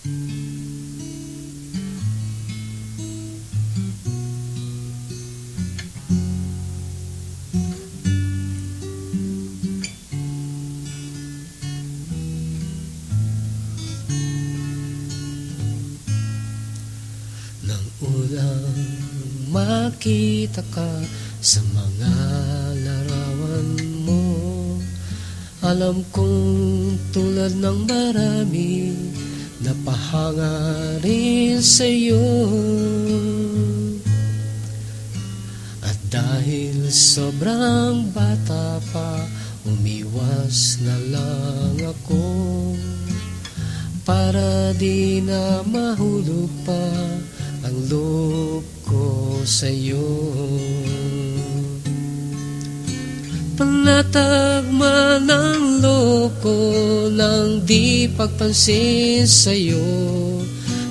Nang unang makita ka sa mga larawan mo, alam kong tulad ng marami napahanga rin sa'yo. At dahil sobrang bata pa, umiwas na lang ako para di na mahulog pa ang loob ko sa'yo. Panatag man ang loob ko nang di pagpansin sa'yo,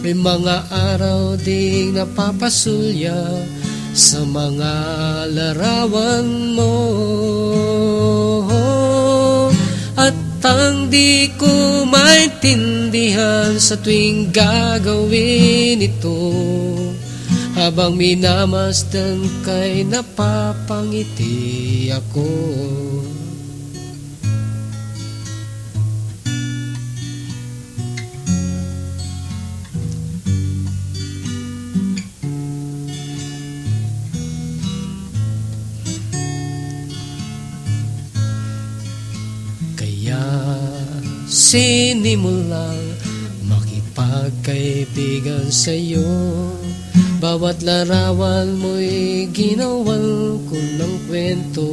may mga araw ding napapasulya sa mga larawan mo. At ang di ko maintindihan sa tuwing gagawin ito, habang minamasdan kay napapangiti ako. Kaya sinimulang makipagkaibigan sa'yo, bawat larawan mo'y ginawan ko ng kwento.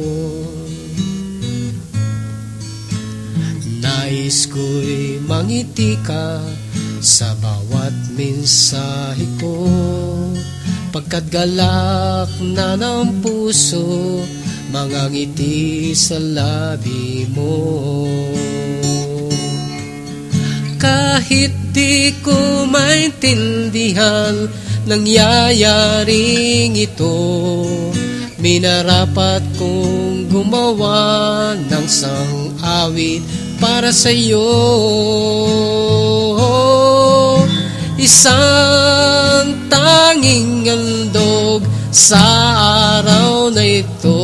Nais ko'y mangiti ka sa bawat mensahe ko, pagkat galak na ng puso mga ngiti sa labi mo. Kahit di ko maintindihan nangyayaring ito, minarapat kong gumawa ng sang-awit para sa'yo. Isang tanging handog sa araw na ito,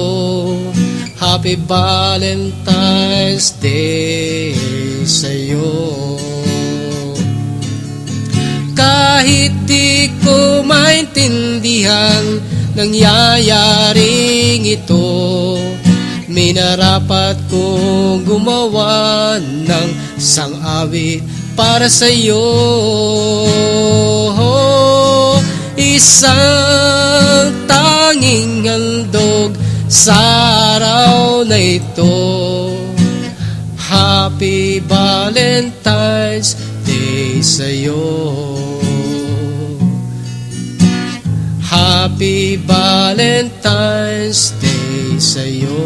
Happy Valentine's Day sa'yo. Kahit di ko maintindihan nangyayaring ito, minarapat kong gumawa ng sang-awit para sa'yo. Isang tanging handog sa araw na ito, Happy Valentine's Day sa'yo. Happy Valentine's Day sa'yo.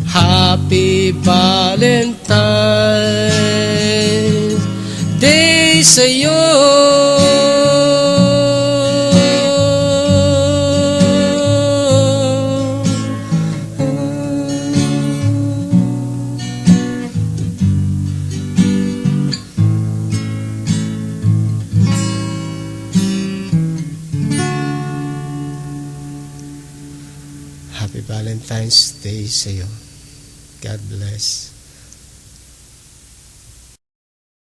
Happy Valentine's Day sa'yo. Happy Valentine's Day sa'yo. God bless.